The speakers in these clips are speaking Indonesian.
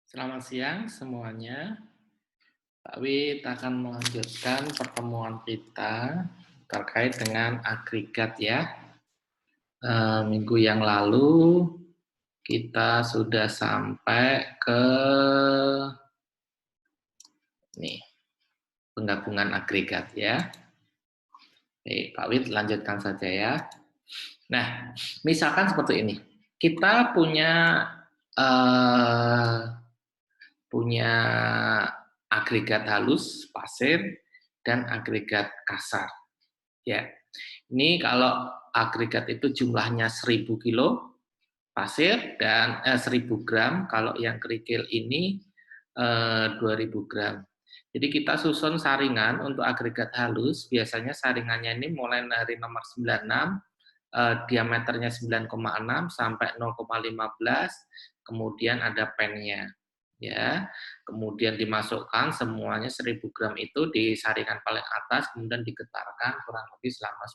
Selamat siang semuanya. Pak Wid akan melanjutkan pertemuan kita terkait dengan agregat ya. Minggu yang lalu kita sudah sampai ke nih penggabungan agregat ya. Oke, Pak Wid lanjutkan saja ya. Nah, misalkan seperti ini. Kita eh, punya agregat halus, pasir, dan agregat kasar. Ya, ini kalau agregat itu jumlahnya 1000 kilo pasir dan 1000 gram, kalau yang kerikil ini 2000 gram. Jadi kita susun saringan untuk agregat halus, biasanya saringannya ini mulai dari nomor 96, diameternya 9,6 sampai 0,15, kemudian ada pennya. Ya, kemudian dimasukkan semuanya 1000 gram itu di saringan paling atas, kemudian digetarkan kurang lebih selama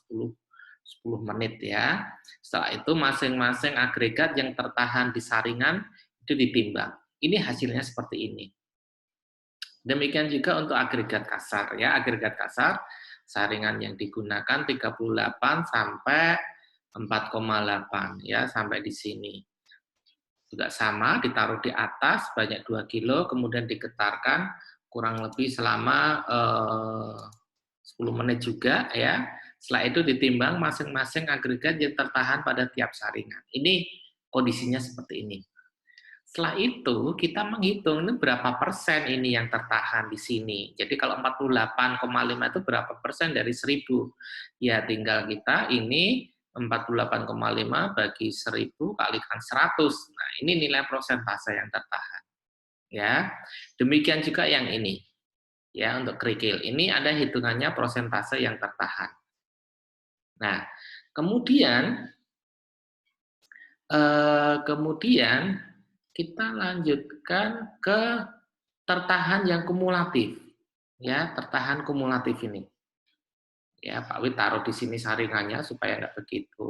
10 menit ya. Setelah itu masing-masing agregat yang tertahan di saringan itu ditimbang. Ini hasilnya seperti ini. Demikian juga untuk agregat kasar ya. Agregat kasar saringan yang digunakan 38 sampai 4,8 ya, sampai di sini. Juga sama, ditaruh di atas banyak 2 kilo, kemudian digetarkan kurang lebih selama 10 menit juga ya. Setelah itu ditimbang masing-masing agregat yang tertahan pada tiap saringan. Ini kondisinya seperti ini. Setelah itu kita menghitung ini berapa persen ini yang tertahan di sini. Jadi kalau 48,5 itu berapa persen dari 1000? Ya tinggal kita ini 48,5 bagi 1000 kalikan 100. Nah, ini nilai persentase yang tertahan. Ya. Demikian juga yang ini. Ya, untuk kerikil. Ini ada hitungannya persentase yang tertahan. Nah, kemudian kita lanjutkan ke tertahan yang kumulatif. Ya, tertahan kumulatif ini. Ya, Pak Wid taruh di sini saringannya supaya nggak begitu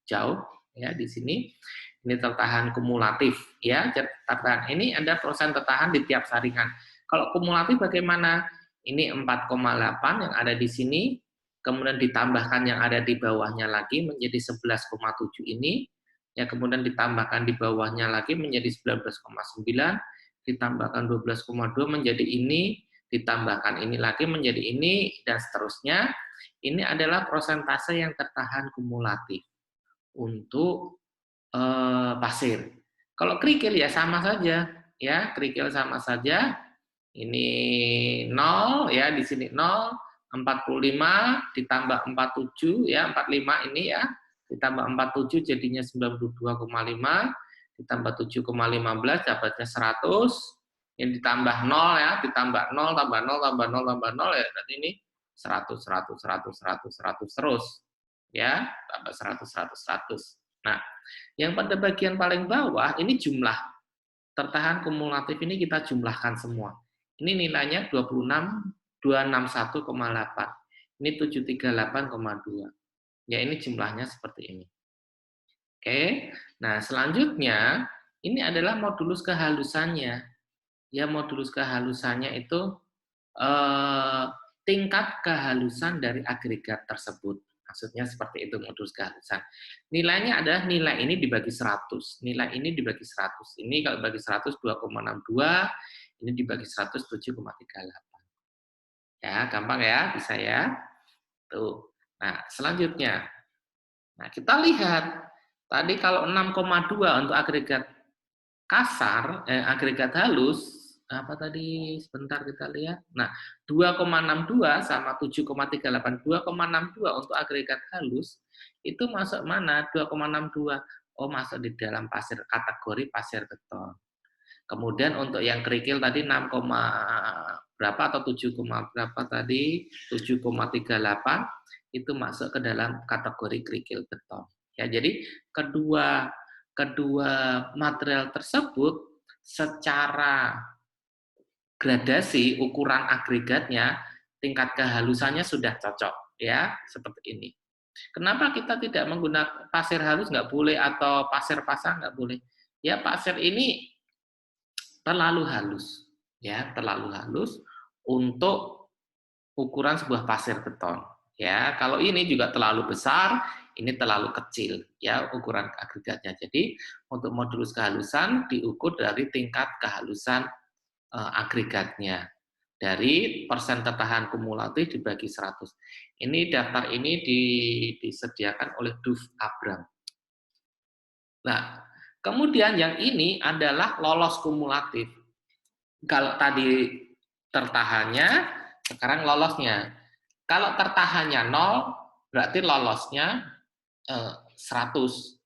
jauh ya di sini. Ini tertahan kumulatif ya. Tertahan ini ada persen tertahan di tiap saringan. Kalau kumulatif bagaimana? Ini 4,8 yang ada di sini, kemudian ditambahkan yang ada di bawahnya lagi menjadi 11,7 ini. Ya, kemudian ditambahkan di bawahnya lagi menjadi 19,9, ditambahkan 12,2 menjadi ini, ditambahkan ini lagi menjadi ini, dan seterusnya. Ini adalah persentase yang tertahan kumulatif untuk pasir. Kalau kerikil ya sama saja, ya kerikil sama saja. Ini 0 ya, di sini 0, 45 ditambah 47 ya, 45 ini ya, ditambah 47 jadinya 92,5, ditambah 7,15 dapatnya 100, yang ditambah 0 ya, ditambah 0 tambah 0 tambah 0 tambah 0 ya, berarti ini 100 100 100 100 100 terus. Ya, tambah 100 100 100. Nah, yang pada bagian paling bawah ini jumlah tertahan kumulatif ini kita jumlahkan semua. Ini nilainya 261,8. Ini 738,2. Ya, ini jumlahnya seperti ini. Oke. Nah, selanjutnya ini adalah modulus kehalusannya. Ya, modulus kehalusannya itu tingkat kehalusan dari agregat tersebut. Maksudnya seperti itu modulus kehalusan. Nilainya adalah nilai ini dibagi 100. Nilai ini dibagi 100. Ini kalau bagi 100 2,62, ini dibagi 100 7,38. Ya, gampang ya, bisa ya. Tuh. Nah, selanjutnya. Nah, kita lihat tadi kalau 6,2 untuk agregat kasar, agregat halus, apa tadi sebentar kita lihat. Nah, 2,62 sama 7,38, 2,62 untuk agregat halus itu masuk mana? 2,62. Oh, masuk di dalam pasir kategori pasir beton. Kemudian untuk yang kerikil tadi 6, berapa atau 7, berapa tadi? 7,38 itu masuk ke dalam kategori kerikil beton. Ya, jadi kedua material tersebut secara gradasi ukuran agregatnya, tingkat kehalusannya sudah cocok ya, seperti ini. Kenapa kita tidak menggunakan pasir halus nggak boleh atau pasir pasang nggak boleh? Ya pasir ini terlalu halus, ya, terlalu halus untuk ukuran sebuah pasir beton. Ya, kalau ini juga terlalu besar, ini terlalu kecil, ya, ukuran agregatnya. Jadi, untuk modulus kehalusan diukur dari tingkat kehalusan agregatnya. Dari persen tertahan kumulatif dibagi 100. Ini daftar ini disediakan oleh Duff Abram. Nah, kemudian yang ini adalah lolos kumulatif. Kalau tadi tertahannya, sekarang lolosnya. Kalau tertahannya 0, berarti lolosnya 100.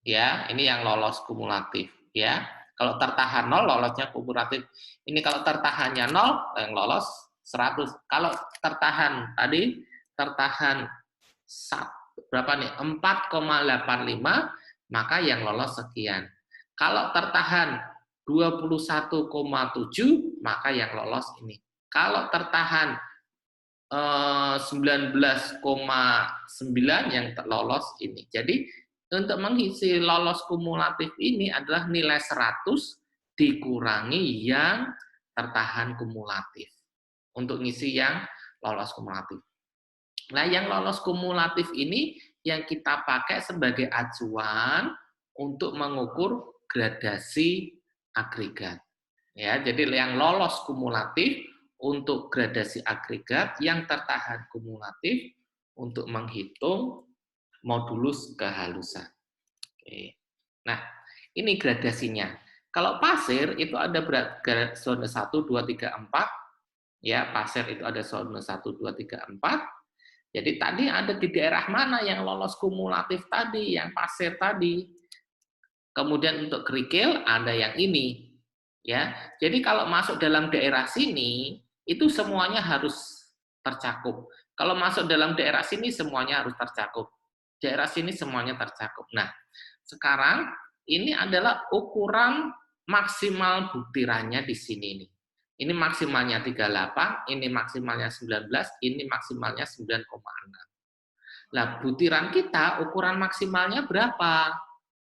Ya, ini yang lolos kumulatif, ya. Kalau tertahan 0, lolosnya kumulatif. Ini kalau tertahannya 0, yang lolos 100. Kalau tertahan tadi, tertahan berapa nih? 4,85, maka yang lolos sekian. Kalau tertahan 21,7, maka yang lolos ini. Kalau tertahan 19,9 yang lolos ini. Jadi untuk mengisi lolos kumulatif ini adalah nilai 100 dikurangi yang tertahan kumulatif. Untuk ngisi yang lolos kumulatif. Nah, yang lolos kumulatif ini yang kita pakai sebagai acuan untuk mengukur gradasi agregat. Ya, jadi yang lolos kumulatif untuk gradasi agregat, yang tertahan kumulatif untuk menghitung modulus kehalusan. Oke. Nah, ini gradasinya. Kalau pasir itu ada zona 1, 2, 3, 4. Ya, pasir itu ada zona 1, 2, 3, 4. Jadi tadi ada di daerah mana yang lolos kumulatif tadi, yang pasir tadi. Kemudian untuk kerikil ada yang ini. Ya. Jadi kalau masuk dalam daerah sini, itu semuanya harus tercakup. Kalau masuk dalam daerah sini semuanya harus tercakup. Daerah sini semuanya tercakup. Nah, sekarang ini adalah ukuran maksimal butirannya di sini nih. Ini maksimalnya 38, ini maksimalnya 19, ini maksimalnya 9,6. Nah, butiran kita ukuran maksimalnya berapa?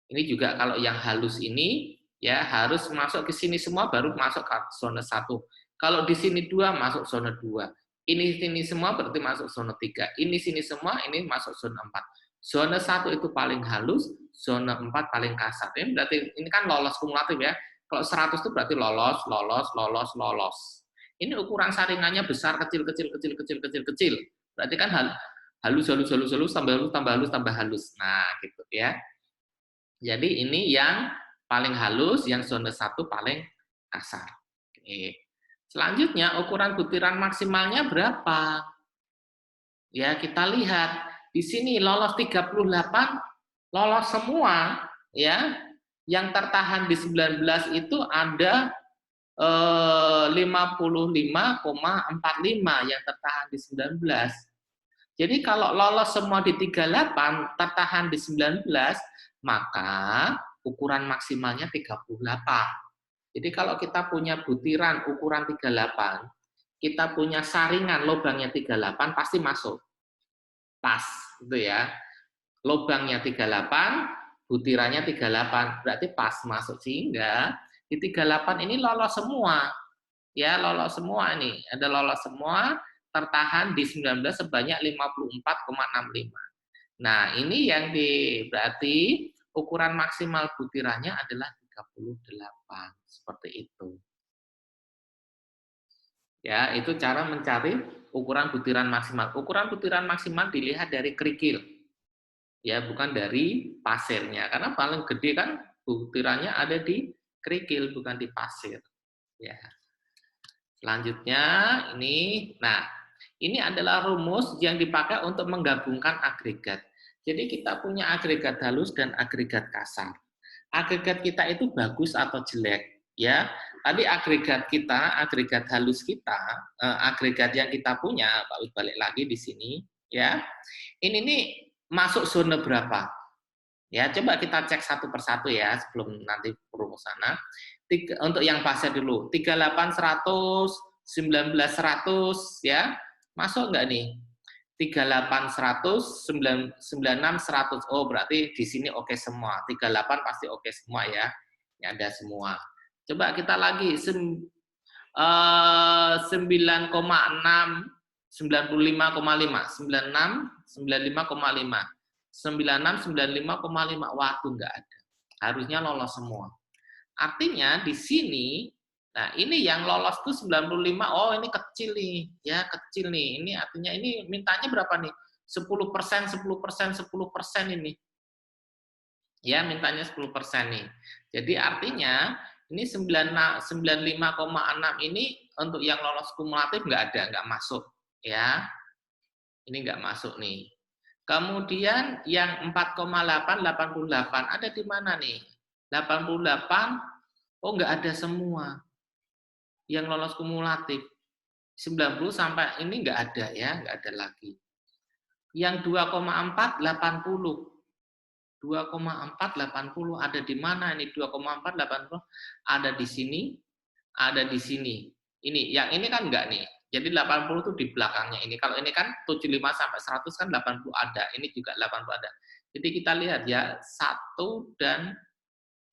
Ini juga kalau yang halus ini ya harus masuk ke sini semua baru masuk ke zona 1. Kalau di sini 2 masuk zona 2. Ini sini semua berarti masuk zona 3. Ini sini semua ini masuk zona 4. Zona 1 itu paling halus, zona 4 paling kasar. Ini berarti ini kan lolos kumulatif ya. Kalau 100 itu berarti lolos, lolos, lolos, lolos. Ini ukuran saringannya besar, kecil, kecil, kecil, kecil, kecil, kecil. Berarti kan halus, halus, halus, halus, tambah halus, tambah halus, tambah halus. Nah, gitu ya. Jadi ini yang paling halus, yang zona 1 paling kasar. Oke. Selanjutnya ukuran butiran maksimalnya berapa? Ya, kita lihat. Di sini lolos 38, lolos semua, ya. Yang tertahan di 19 itu ada 55,45 yang tertahan di 19. Jadi kalau lolos semua di 38, tertahan di 19, maka ukuran maksimalnya 38. Jadi kalau kita punya butiran ukuran 38, kita punya saringan lubangnya 38, pasti masuk. Pas, gitu ya. Lubangnya 38, butirannya 38, berarti pas masuk. Sehingga di 38 ini lolos semua. Ya, lolos semua ini. Ada lolos semua, tertahan di 19 sebanyak 54,65. Nah, ini yang berarti ukuran maksimal butirannya adalah 38. Seperti itu. Ya, itu cara mencari ukuran butiran maksimal. Ukuran butiran maksimal dilihat dari kerikil. Ya, bukan dari pasirnya. Karena paling gede kan butirannya ada di kerikil, bukan di pasir. Ya. Selanjutnya ini, nah ini adalah rumus yang dipakai untuk menggabungkan agregat. Jadi kita punya agregat halus dan agregat kasar. Agregat kita itu bagus atau jelek? Ya, tadi agregat kita, agregat halus kita, agregat yang kita punya, Pak Wid balik lagi di sini, ya. Ini nih masuk zona berapa? Ya, coba kita cek satu persatu ya sebelum nanti sana. Untuk yang pasir dulu, 38 100, 19 100 ya. Masuk enggak nih? 38 100, 96 100. Oh, berarti di sini oke semua. 38 pasti oke semua ya. Ini ada semua. Coba kita lagi 9,6, 95,5, 96, 95,5, 96, 95,5. Waduh, nggak ada. Harusnya lolos semua. Artinya di sini, nah ini yang lolos tuh 95, oh ini kecil nih, ya kecil nih. Ini artinya ini mintanya berapa nih? 10%, 10%, 10% ini. Ya, mintanya 10% nih. Jadi artinya ini 95,6 ini untuk yang lolos kumulatif nggak ada, nggak masuk. Ya, ini nggak masuk nih. Kemudian yang 4,8, 88 ada di mana nih? 88, oh nggak ada semua yang lolos kumulatif. 90 sampai ini nggak ada ya, nggak ada lagi. Yang 2,4, 80. 2,4, 80 ada di mana ini? 2,4, 80 ada di sini, ada di sini. Ini, yang ini kan enggak nih. Jadi 80 itu di belakangnya ini. Kalau ini kan 75 sampai 100 kan 80 ada. Ini juga 80 ada. Jadi kita lihat ya, 1 dan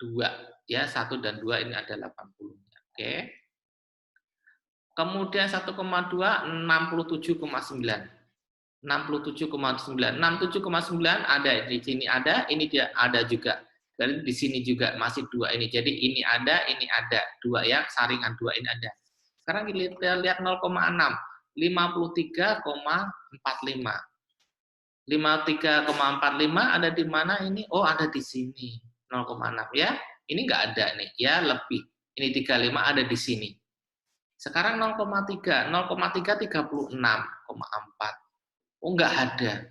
2. Ya, 1 dan 2 ini ada 80. Oke. Kemudian 1,2, 67,9. 67,9. 67,9 ada di sini ada, ini dia ada juga. Dan di sini juga masih 2 ini. Jadi ini ada 2 ya, saringan 2 ini ada. Sekarang kita lihat 0,6, 53,45. 53,45 ada di mana ini? Oh, ada di sini. 0,6 ya. Ini enggak ada nih, ya lebih. Ini 35 ada di sini. Sekarang 0,3, 0,3 36,4. Oh, enggak ada.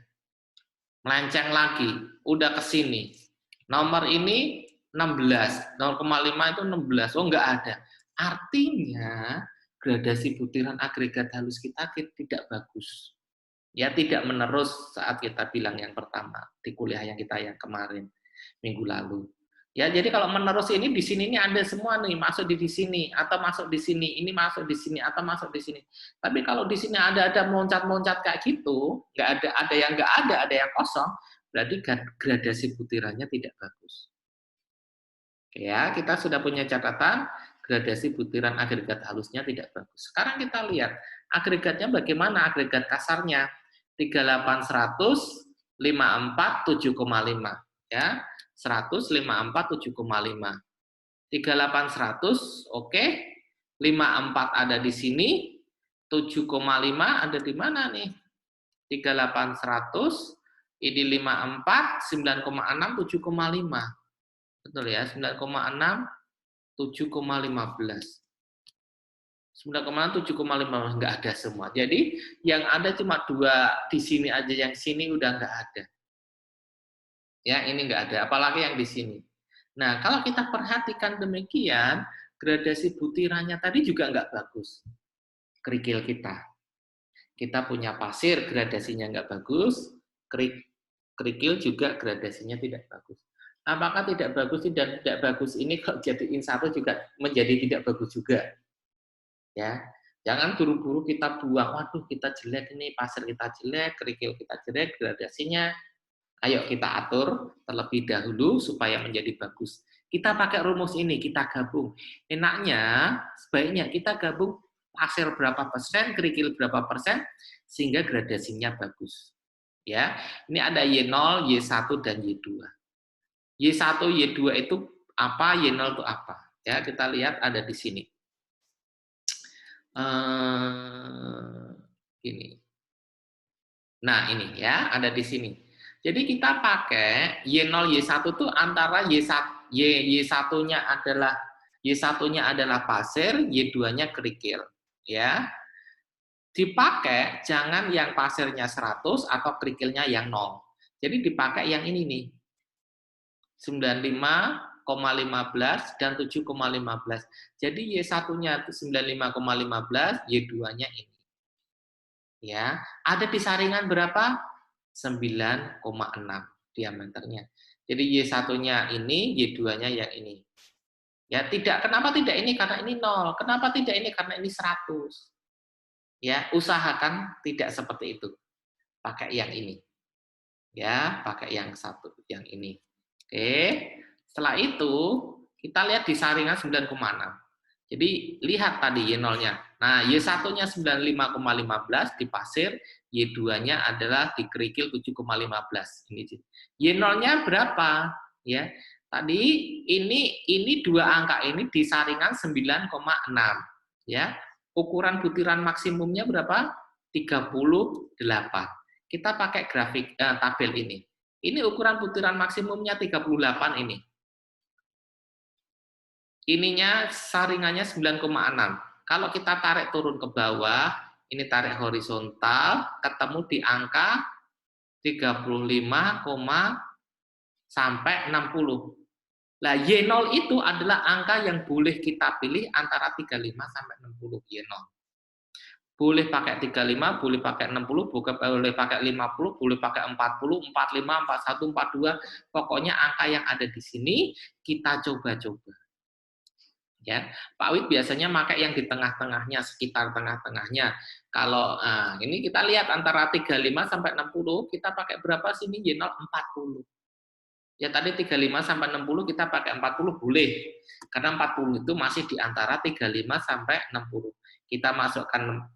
Melenceng lagi, udah ke sini. Nomor ini 16, 0,5 itu 16. Oh, enggak ada. Artinya gradasi butiran agregat halus kita tidak bagus. Ya, tidak menerus saat kita bilang yang pertama di kuliah yang kita yang kemarin minggu lalu. Ya, jadi kalau menerus ini di sini ini ada semua nih, masuk di sini atau masuk di sini, ini masuk di sini atau masuk di sini. Tapi kalau di sini ada loncat-loncat kayak gitu, nggak ada yang nggak ada yang kosong, berarti gradasi butirannya tidak bagus. Ya, kita sudah punya catatan gradasi butiran agregat halusnya tidak bagus. Sekarang kita lihat agregatnya bagaimana, agregat kasarnya 38 100 54 7,5 ya. 100 54 7,5. 38 100 oke. 54 ada di sini, 7,5 ada di mana nih? 38 100 ini 54 9,6 7,5. Betul ya, 9,6 7,15. 9,6 7,15 nggak ada semua. Jadi yang ada cuma 2 di sini aja, yang sini udah nggak ada. Ya, ini nggak ada, apalagi yang di sini. Nah, kalau kita perhatikan demikian, gradasi butirannya tadi juga nggak bagus. Kerikil kita. Kita punya pasir, gradasinya nggak bagus. Kerikil juga gradasinya tidak bagus. Apakah tidak bagus dan tidak bagus ini kalau jadiin satu juga menjadi tidak bagus juga. Ya, jangan buru-buru kita buang, waduh kita jelek ini, pasir kita jelek, kerikil kita jelek, gradasinya. Ayo kita atur terlebih dahulu supaya menjadi bagus. Kita pakai rumus ini, kita gabung. Enaknya, sebaiknya kita gabung pasir berapa persen, kerikil berapa persen, sehingga gradasinya bagus. Ya, ini ada Y0, Y1, dan Y2. Y1, Y2 itu apa, Y0 itu apa? Ya, kita lihat ada di sini. Ini. Nah, ini ya, ada di sini. Jadi kita pakai Y0, Y1 itu antara Y1-nya adalah Y1-nya adalah pasir, Y2-nya kerikil, ya. Dipakai jangan yang pasirnya 100 atau kerikilnya yang 0. Jadi dipakai yang ini nih. 95,15 dan 7,15. Jadi Y1-nya itu 95,15, Y2-nya ini. Ya, ada di saringan berapa? 9,6 diameternya. Jadi Y1-nya ini, Y2-nya yang ini. Ya, kenapa tidak ini? Karena ini 0. Kenapa tidak ini? Karena ini 100. Ya, usahakan tidak seperti itu. Pakai yang ini. Ya, pakai yang satu, yang ini. Oke. Setelah itu Kita lihat di saringan 9,6. Jadi lihat tadi Y0-nya. Nah, Y1-nya 95,15 di pasir, Y2-nya adalah di kerikil 7,15. Ini Y0-nya berapa? Ya. Tadi ini dua angka ini di saringan 9,6, ya. Ukuran butiran maksimumnya berapa? 38. Kita pakai grafik tabel ini. Ini ukuran butiran maksimumnya 38 ini. Ininya saringannya 9,6. Kalau kita tarik turun ke bawah, ini tarik horizontal, ketemu di angka 35, sampai 60. Nah, Y0 itu adalah angka yang boleh kita pilih antara 35 sampai 60 Y0. Boleh pakai 35, boleh pakai 60, boleh pakai 50, boleh pakai 40, 45, 41, 42. Pokoknya angka yang ada di sini kita coba-coba. Ya, Pak Wid biasanya pakai yang di tengah-tengahnya, sekitar tengah-tengahnya. Kalau ini kita lihat antara 35 sampai 60, kita pakai berapa sih ini Y0? 40. Ya tadi 35 sampai 60 kita pakai 40 boleh. Karena 40 itu masih di antara 35 sampai 60. Kita masukkan 40,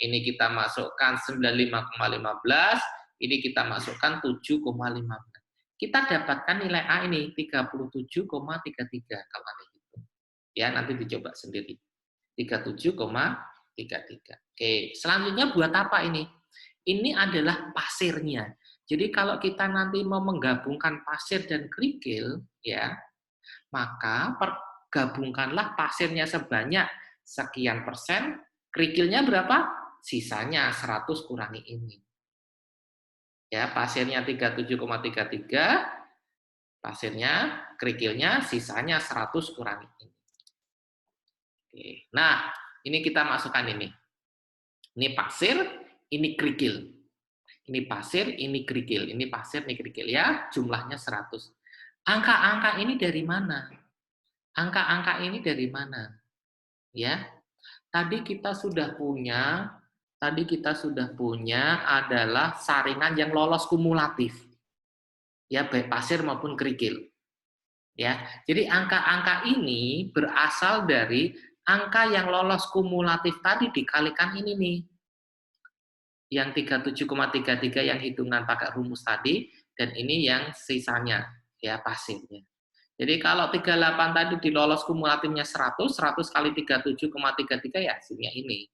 ini kita masukkan 95,15, ini kita masukkan 7,15. Kita dapatkan nilai A ini 37,33 kalau ada gitu. Ya, nanti dicoba sendiri. 37,33. Oke, selanjutnya buat apa ini? Ini adalah pasirnya. Jadi kalau kita nanti mau menggabungkan pasir dan kerikil, ya, maka gabungkanlah pasirnya sebanyak sekian persen, kerikilnya berapa? Sisanya 100 kurangi ini. Ya, pasirnya 37,33, pasirnya, kerikilnya, sisanya 100 kurangi ini. Oke. Nah, ini kita masukkan ini. Ini pasir, ini kerikil. Ini pasir, ini kerikil. Ini pasir, ini kerikil. Ya, jumlahnya 100. Angka-angka ini dari mana? Angka-angka ini dari mana? Ya, tadi kita sudah punya adalah saringan yang lolos kumulatif. Ya, baik pasir maupun kerikil. Ya, jadi angka-angka ini berasal dari angka yang lolos kumulatif tadi dikalikan ini nih. Yang 37,33 yang hitungan pakai rumus tadi, dan ini yang sisanya, ya pasirnya. Jadi kalau 38 tadi dilolos kumulatifnya 100, 100 kali 37,33 ya hasilnya ini.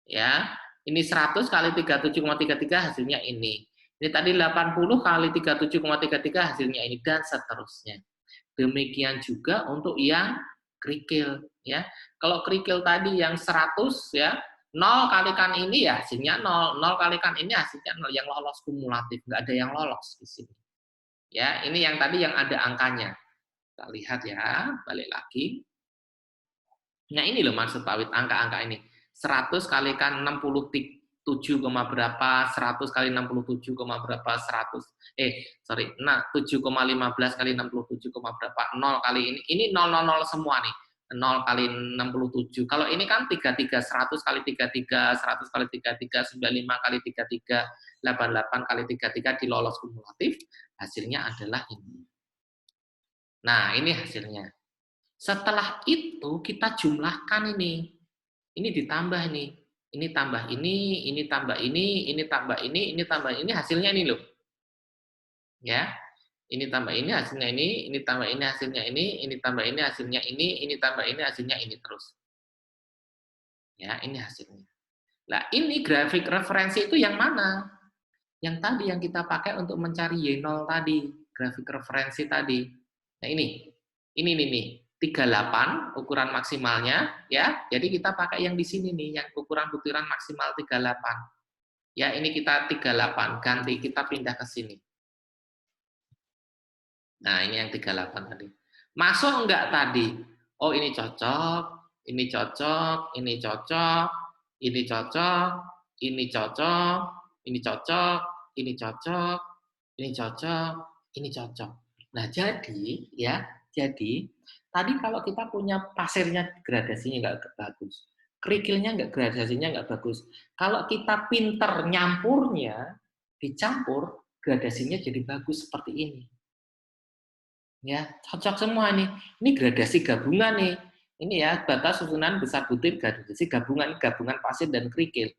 Ya, ini 100 kali 37,33 hasilnya ini. Ini tadi 80 kali 37,33 hasilnya ini, dan seterusnya. Demikian juga untuk yang kerikil, ya. Kalau kerikil tadi yang 100 ya, 0 kalikan ini ya hasilnya 0, 0 kalikan ini hasilnya 0, yang lolos kumulatif, nggak ada yang lolos di sini. Ya, ini yang tadi yang ada angkanya. Kita lihat ya, balik lagi. Nah, ini loh maksud Pak Wid, angka-angka ini. 100 kalikan 67, berapa, 100 kali 67, berapa, 100, nah 7,15 kali 67, berapa, 0 kali ini 000 semua nih. 0 kali 67. Kalau ini kan 33, 100 kali 33, 100 kali 33, 95 kali 33, 88 kali 33 dilolos kumulatif, hasilnya adalah ini. Nah, ini hasilnya. Setelah itu kita jumlahkan ini. Ini ditambah nih. Ini tambah ini tambah ini tambah ini tambah ini, hasilnya ini loh. Ya. Ini tambah ini hasilnya ini tambah ini hasilnya ini tambah ini hasilnya ini tambah ini hasilnya ini terus. Ya, ini hasilnya. Nah, ini grafik referensi itu yang mana? Yang tadi yang kita pakai untuk mencari Y0 tadi, grafik referensi tadi. Nah, ini nih, 38 ukuran maksimalnya ya. Jadi kita pakai yang di sini nih, yang ukuran butiran maksimal 38. Ya, ini kita 38 ganti, kita pindah ke sini. Nah, ini yang 38 tadi. Masuk enggak tadi? Oh, ini cocok, ini cocok, ini cocok, ini cocok, ini cocok, ini cocok, ini cocok, ini cocok, ini cocok. Nah, jadi tadi kalau kita punya pasirnya gradasinya nggak bagus, kerikilnya nggak gradasinya nggak bagus. Kalau kita pinter nyampurnya, dicampur, gradasinya jadi bagus seperti ini. Ya, cocok semua nih. Ini gradasi gabungan nih. Ini ya, batas susunan besar butir gradasi gabungan, gabungan pasir dan kerikil.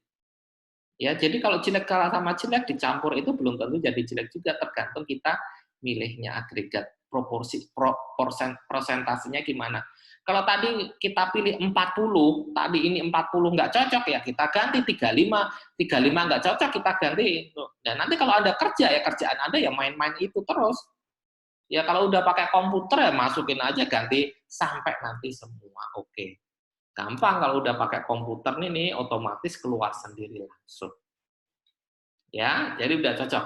Ya, jadi kalau jelek kalah sama jelek dicampur itu belum tentu jadi jelek juga, tergantung kita milihnya agregat proporsi persentasenya gimana. Kalau tadi kita pilih 40, tadi ini 40 nggak cocok ya kita ganti 35, 35 nggak cocok kita ganti. Dan nanti kalau Anda kerja ya kerjaan Anda ya main-main itu terus. Ya kalau udah pakai komputer ya masukin aja ganti sampai nanti semua oke. Gampang kalau udah pakai komputer nih otomatis keluar sendiri langsung. Ya, jadi udah cocok.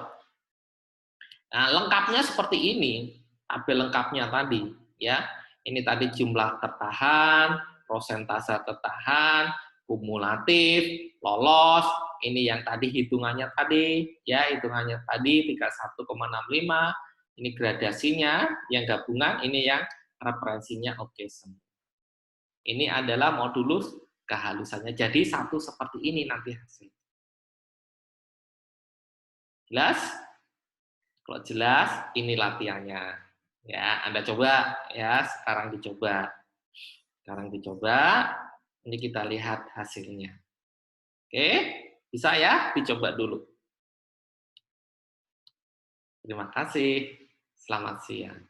Nah, lengkapnya seperti ini, tabel lengkapnya tadi, ya. Ini tadi jumlah tertahan, prosentase tertahan, kumulatif, lolos, ini yang tadi hitungannya tadi, ya, hitungannya tadi 31,65, ini gradasinya, yang gabungan, ini yang referensinya oke semua. Ini adalah modulus kehalusannya. Jadi satu seperti ini nanti hasil. Jelas? Kalau jelas, ini latihannya. Ya, Anda coba ya, sekarang dicoba. Sekarang dicoba, ini kita lihat hasilnya. Oke, bisa ya? Dicoba dulu. Terima kasih. Selamat siang.